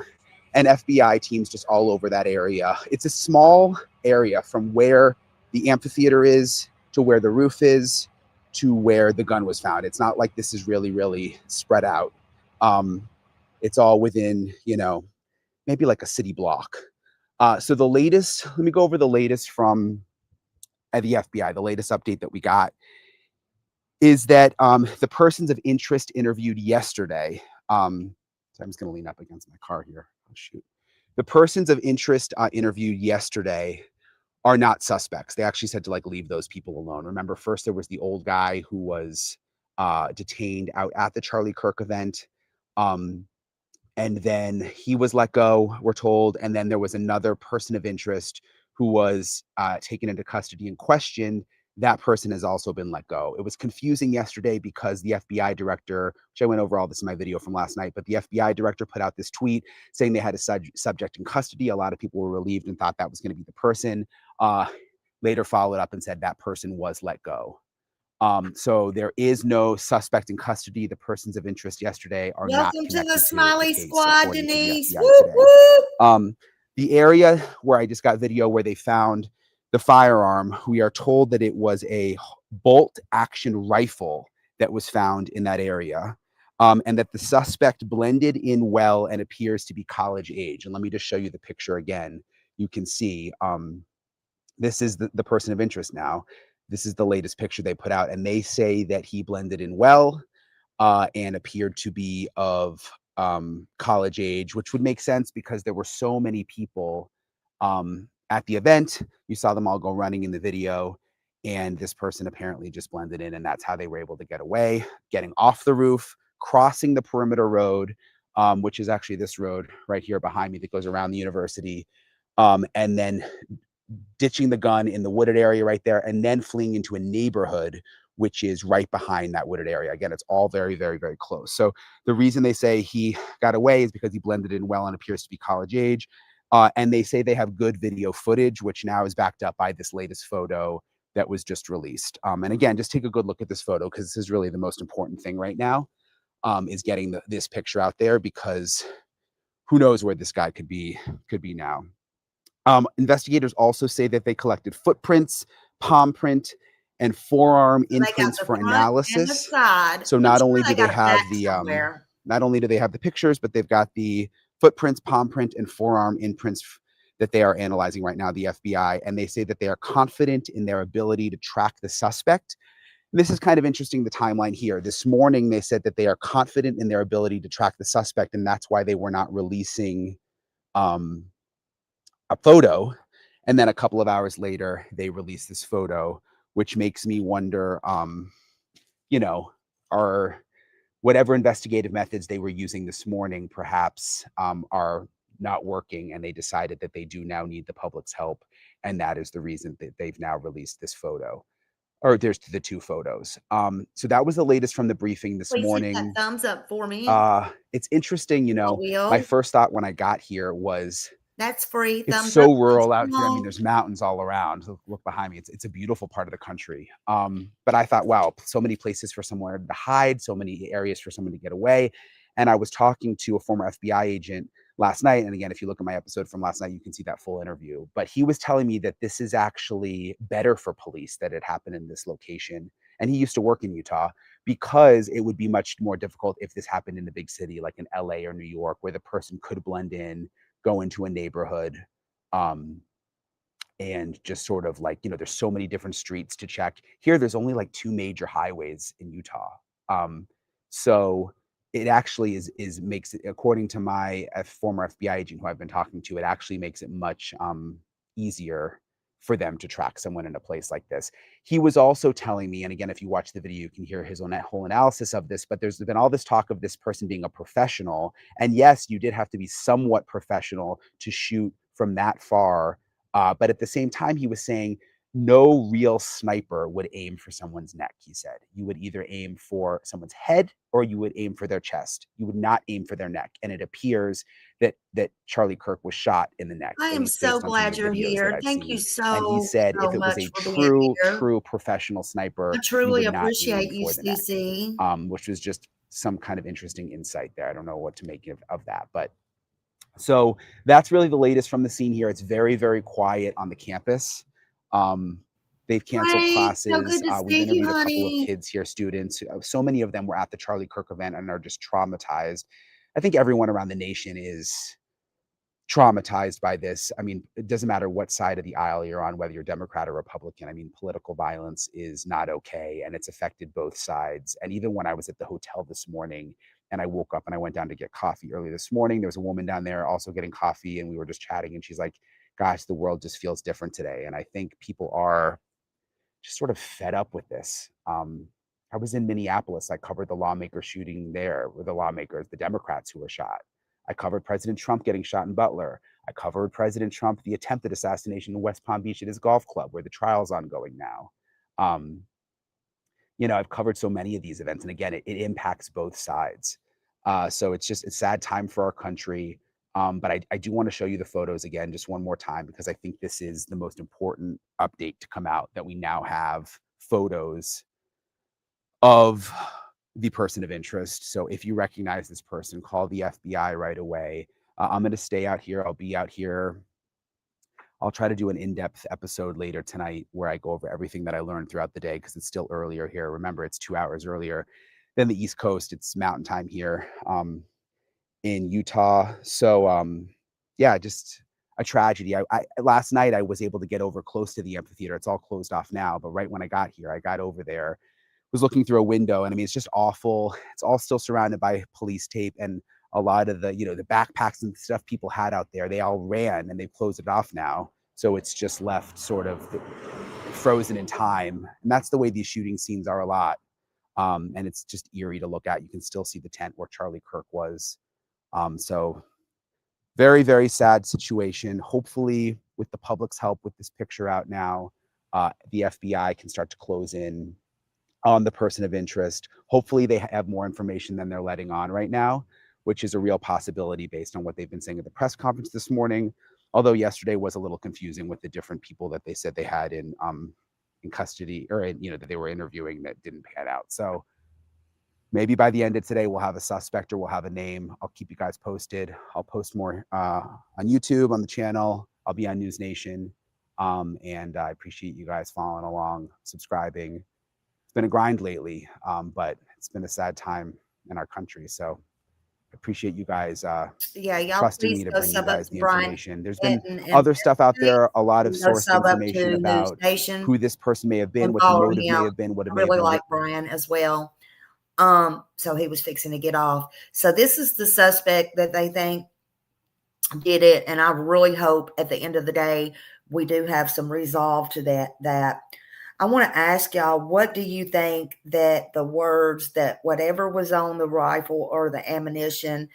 S16: and FBI teams just all over that area. It's a small area from where the amphitheater is to where the roof is to where the gun was found. It's not like this is really, really spread out. It's all within, maybe like a city block. So the latest, let me go over the latest from the FBI. The latest update that we got is that the persons of interest interviewed yesterday, so I'm just going to lean up against my car here. Oh, shoot. The persons of interest interviewed yesterday are not suspects. They actually said to leave those people alone. Remember, first there was the old guy who was detained out at the Charlie Kirk event. And then he was let go, we're told. And then there was another person of interest who was taken into custody and questioned. That person has also been let go. It was confusing yesterday because the FBI director, which I went over all this in my video from last night, but the FBI director put out this tweet saying they had a subject in custody. A lot of people were relieved and thought that was going to be the person. Later followed up and said that person was let go. So there is no suspect in custody. The persons of interest yesterday are not connected
S1: to the Smiley Squad, Denise.
S16: The area where I just got video where they found the firearm, we are told that it was a bolt-action rifle that was found in that area, and that the suspect blended in well and appears to be college age. And let me just show you the picture again. You can see this is the person of interest now. This is the latest picture they put out, and they say that he blended in well and appeared to be of college age, which would make sense because there were so many people at the event. You saw them all go running in the video, and this person apparently just blended in, and that's how they were able to get away, getting off the roof, crossing the perimeter road, which is actually this road right here behind me that goes around the university, and then ditching the gun in the wooded area right there, and then fleeing into a neighborhood which is right behind that wooded area. Again, it's all very, very, very close. So the reason they say he got away is because he blended in well and appears to be college age. And they say they have good video footage, which now is backed up by this latest photo that was just released. And again, just take a good look at this photo, because this is really the most important thing right now, is getting this picture out there, because who knows where this guy could be now. Investigators also say that they collected footprints, palm print, and forearm imprints for analysis. So not only do they have the not only do they have the pictures, but they've got the footprints, palm print, and forearm imprints that they are analyzing right now, the FBI, and they say that they are confident in their ability to track the suspect. This is kind of interesting, the timeline here. This morning, they said that they are confident in their ability to track the suspect, and that's why they were not releasing a photo. And then a couple of hours later, they released this photo, which makes me wonder, you know, are whatever investigative methods they were using this morning perhaps are not working, and they decided that they do now need the public's help. And that is the reason that they've now released this photo. Or there's the two photos. So that was the latest from the briefing this morning.
S1: Hit that thumbs up for me.
S16: It's interesting, you know, my first thought when I got here was,
S1: that's free.
S16: It's so rural out here. I mean, there's mountains all around. Look behind me. It's a beautiful part of the country. But I thought, wow, so many places for somewhere to hide, so many areas for someone to get away. And I was talking to a former FBI agent last night. And again, if you look at my episode from last night, you can see that full interview. But he was telling me that this is actually better for police that it happened in this location. And he used to work in Utah, because it would be much more difficult if this happened in a big city like in LA or New York, where the person could blend in, go into a neighborhood, and just sort of like, you know, there's so many different streets to check. Here, there's only like 2 major highways in Utah. So it actually makes it, according to my former FBI agent who I've been talking to, it actually makes it much easier for them to track someone in a place like this. He was also telling me, and again, if you watch the video, you can hear his own whole analysis of this, but there's been all this talk of this person being a professional. And yes, you did have to be somewhat professional to shoot from that far. But at the same time, he was saying no real sniper would aim for someone's neck, he said. You would either aim for someone's head or you would aim for their chest. You would not aim for their neck. And it appears that Charlie Kirk was shot in the neck.
S1: I am so glad you're here. Thank you
S16: And he said if it was a true professional sniper,
S1: I truly appreciate
S16: you,
S1: CC.
S16: Which was just some kind of interesting insight there. I don't know what to make of that, but so that's really the latest from the scene here. It's very, very quiet on the campus. They've canceled classes. We've interviewed a couple of kids here, students. So many of them were at the Charlie Kirk event and are just traumatized. I think everyone around the nation is traumatized by this. I mean, it doesn't matter what side of the aisle you're on, whether you're Democrat or Republican. I mean, political violence is not okay, and it's affected both sides. And even when I was at the hotel this morning and I woke up and I went down to get coffee early this morning, there was a woman down there also getting coffee, and we were just chatting, and she's like, gosh, the world just feels different today. And I think people are just sort of fed up with this. I was in Minneapolis. I covered the lawmaker shooting there with the lawmakers, the Democrats who were shot. I covered President Trump getting shot in Butler. I covered President Trump, the attempted assassination in West Palm Beach at his golf club, where the trial's ongoing now. You know, I've covered so many of these events, and again, it impacts both sides. So it's just a sad time for our country. But I do want to show you the photos again, just one more time, because I think this is the most important update to come out, that we now have photos of the person of interest. So if you recognize this person, call the FBI right away. I'm going to stay out here. I'll be out here. I'll try to do an in-depth episode later tonight where I go over everything that I learned throughout the day, because it's still earlier here. Remember, it's 2 hours earlier than the East Coast. It's mountain time here in Utah. So yeah, just a tragedy. I last night I was able to get over close to the amphitheater. It's all closed off now, but right when I got here, I got over there, was looking through a window, and I mean, it's just awful. It's all still surrounded by police tape, and a lot of the, you know, the backpacks and stuff people had out there, they all ran and they've closed it off now. So it's just left sort of frozen in time. And that's the way these shooting scenes are a lot. And it's just eerie to look at. You can still see the tent where Charlie Kirk was. So very, very sad situation. Hopefully with the public's help, with this picture out now, the FBI can start to close in on the person of interest. Hopefully they have more information than they're letting on right now, which is a real possibility based on what they've been saying at the press conference this morning. Although yesterday was a little confusing with the different people that they said they had in custody, or in, you know, that they were interviewing that didn't pan out. So maybe by the end of today, we'll have a suspect or we'll have a name. I'll keep you guys posted. I'll post more on YouTube, on the channel, I'll be on News Nation. And I appreciate you guys following along, subscribing. It's been a grind lately, but it's been a sad time in our country. So I appreciate you guys
S1: y'all
S16: trusting
S1: please
S16: me to
S1: go
S16: bring you
S1: sub up
S16: guys
S1: to
S16: the
S1: Brian
S16: information. There's been
S1: Hinton and
S16: other stuff out there, a lot of
S1: go
S16: sourced
S1: sub up
S16: information
S1: to News
S16: about
S1: Nation
S16: who this person may have been,
S1: and
S16: what the
S1: follow
S16: motive may
S1: him.
S16: have been, what it
S1: I
S16: may have
S1: really
S16: been.
S1: like Brian as well. So he was fixing to get off. So this is the suspect that they think did it, and I really hope at the end of the day we do have some resolve to that. I want to ask y'all, what do you think that the words, that whatever was on the rifle or the ammunition,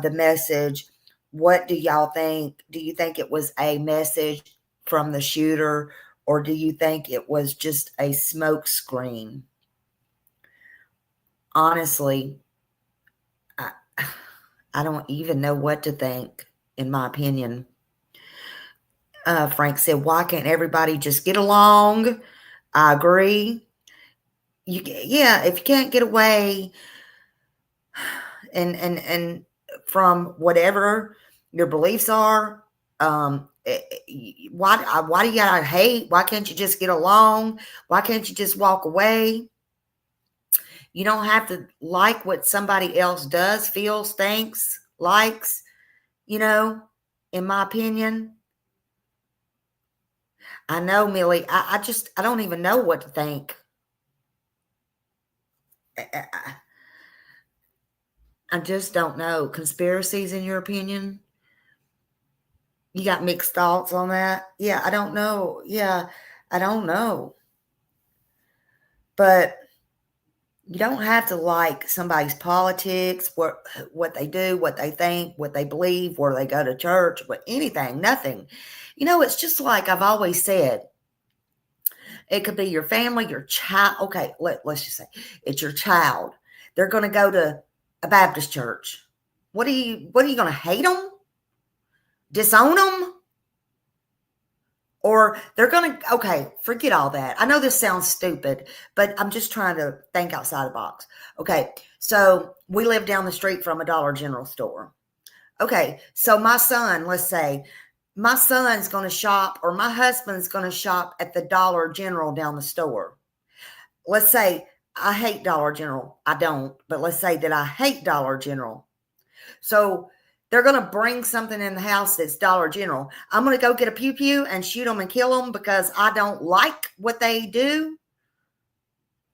S1: the message, what do y'all think? Do you think it was a message from the shooter, or do you think it was just a smoke screen? Honestly, I don't even know what to think, in my opinion. Frank said, why can't everybody just get along? I agree. Yeah, if you can't get away and from whatever your beliefs are, why do you gotta hate? Why can't you just get along? Why can't you just walk away? You don't have to like what somebody else does, feels, thinks, likes, in my opinion. I know, Millie, I don't even know what to think. I just don't know. Conspiracies, in your opinion? You got mixed thoughts on that? Yeah, I don't know. Yeah, I don't know. But you don't have to like somebody's politics, what they do, what they think, what they believe, where they go to church, anything, nothing. It's just like I've always said. It could be your family, your child. Okay, let's just say it's your child. They're going to go to a Baptist church. What are you going to hate them? Disown them? Or they're going to, okay, forget all that. I know this sounds stupid, but I'm just trying to think outside the box. Okay, so we live down the street from a Dollar General store. Okay, so my son, let's say, my son's going to shop, or my husband's going to shop at the Dollar General down the store. Let's say I hate Dollar General. I don't, but let's say that I hate Dollar General. So they're going to bring something in the house that's Dollar General. I'm going to go get a pew-pew and shoot them and kill them because I don't like what they do.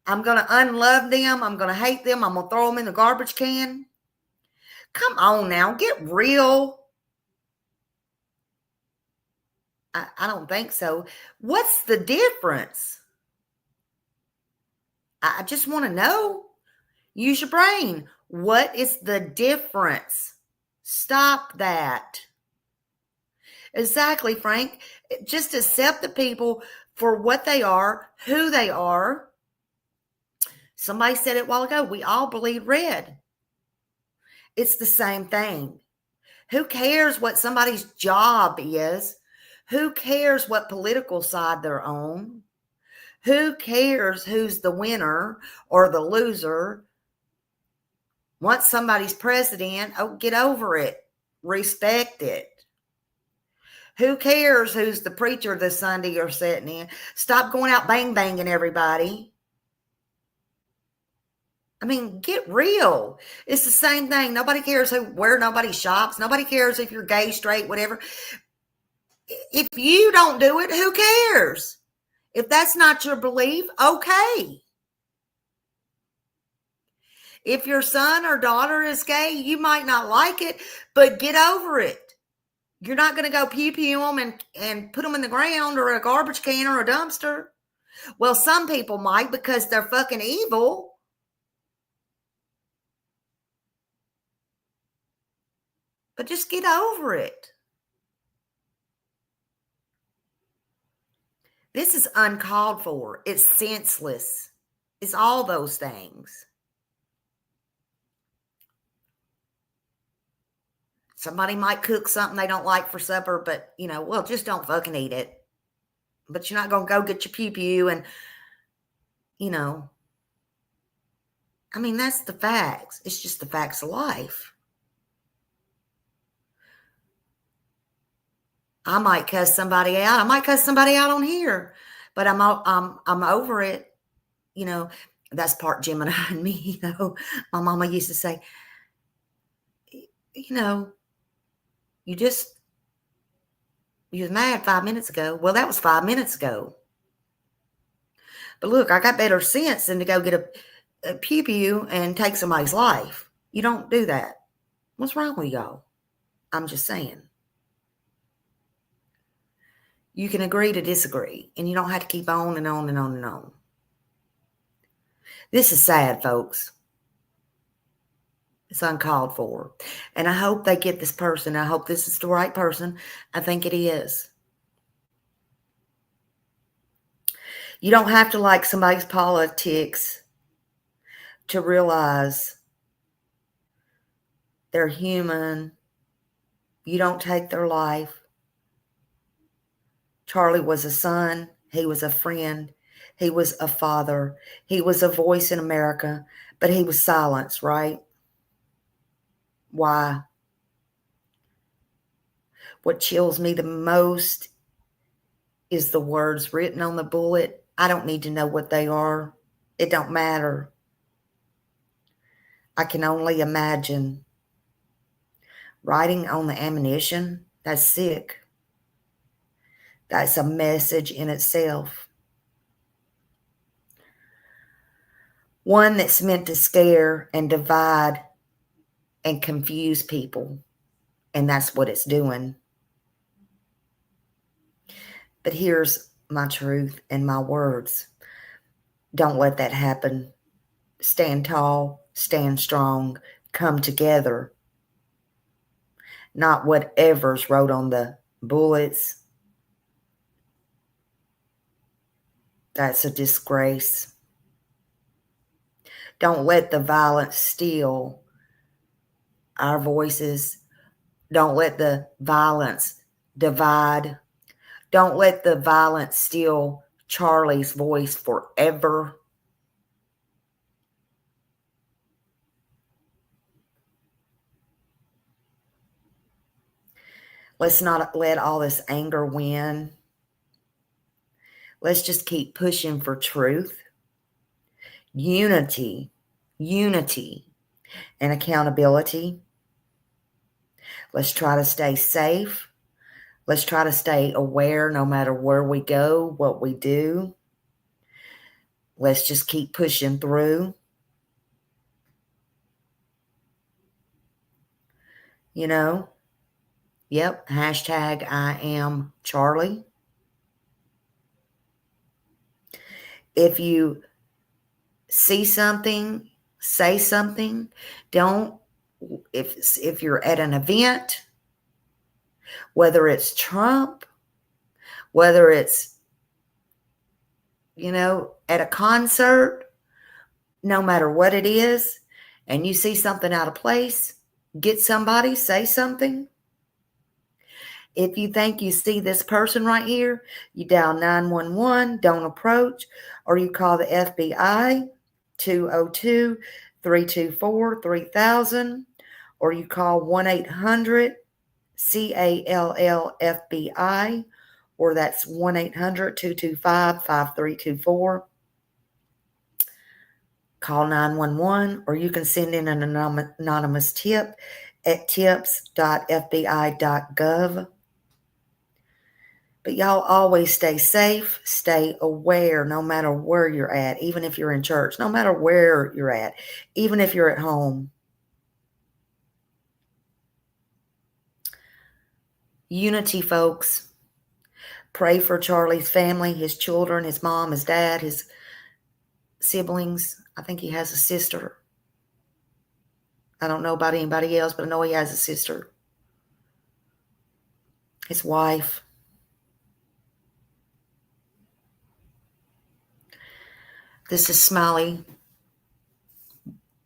S1: I'm going to unlove them. I'm going to hate them. I'm going to throw them in the garbage can. Come on now, get real. I don't think so. What's the difference? I just want to know. Use your brain. What is the difference? Stop that. Exactly, Frank. Just accept the people for what they are, who they are. Somebody said it a while ago. We all bleed red. It's the same thing. Who cares what somebody's job is? Who cares what political side they're on? Who cares who's the winner or the loser? Once somebody's president, get over it. Respect it. Who cares who's the preacher this Sunday you're sitting in? Stop going out bang-banging everybody. I mean, get real. It's the same thing. Nobody cares where nobody shops. Nobody cares if you're gay, straight, whatever. If you don't do it, who cares? If that's not your belief, okay. If your son or daughter is gay, you might not like it, but get over it. You're not going to go pew-pew them and put them in the ground or a garbage can or a dumpster. Well, some people might because they're fucking evil. But just get over it. This is uncalled for. It's senseless. It's all those things. Somebody might cook something they don't like for supper, but, well, just don't fucking eat it. But you're not going to go get your pew-pew and, I mean, that's the facts. It's just the facts of life. I might cuss somebody out. I might cuss somebody out on here, but I'm over it. You know, that's part Gemini and me. You know, my mama used to say, you know, you was mad 5 minutes ago. Well, that was 5 minutes ago. But look, I got better sense than to go get a pew-pew and take somebody's life. You don't do that. What's wrong with y'all? I'm just saying. You can agree to disagree, and you don't have to keep on and on and on and on. This is sad, folks. It's uncalled for. And I hope they get this person. I hope this is the right person. I think it is. You don't have to like somebody's politics to realize they're human. You don't take their life. Charlie was a son. He was a friend. He was a father. He was a voice in America, but he was silenced, right? Why? What chills me the most is the words written on the bullet. I don't need to know what they are. It don't matter. I can only imagine. Writing on the ammunition, that's sick. That's a message in itself. One that's meant to scare and divide and confuse people. And that's what it's doing. But here's my truth and my words. Don't let that happen. Stand tall, stand strong, come together. Not whatever's wrote on the bullets. That's a disgrace. Don't let the violence steal our voices. Don't let the violence divide. Don't let the violence steal Charlie's voice forever. Let's not let all this anger win. Let's just keep pushing for truth, unity, and accountability. Let's try to stay safe. Let's try to stay aware no matter where we go, what we do. Let's just keep pushing through. You know, yep, hashtag I am Charlie. If you see something, say something. Don't, if you're at an event, whether it's Trump, whether it's, you know, at a concert, no matter what it is, and you see something out of place, get somebody, say something. If you think you see this person right here, you dial 911, don't approach, or you call the FBI, 202-324-3000, or you call 1-800-CALL-FBI, or that's 1-800-225-5324. Call 911, or you can send in an anonymous tip at tips.fbi.gov. But y'all always stay safe, stay aware, no matter where you're at, even if you're in church, no matter where you're at, even if you're at home. Unity, folks. Pray for Charlie's family, his children, his mom, his dad, his siblings. I think he has a sister. I don't know about anybody else, but I know he has a sister. His wife. This is Smiley.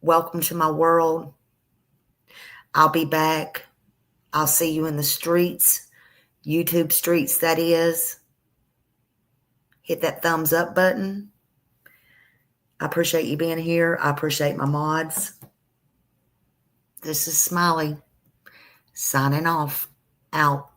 S1: Welcome to my world. I'll be back. I'll see you in the streets. YouTube streets, that is. Hit that thumbs up button. I appreciate you being here. I appreciate my mods. This is Smiley. Signing off. Out.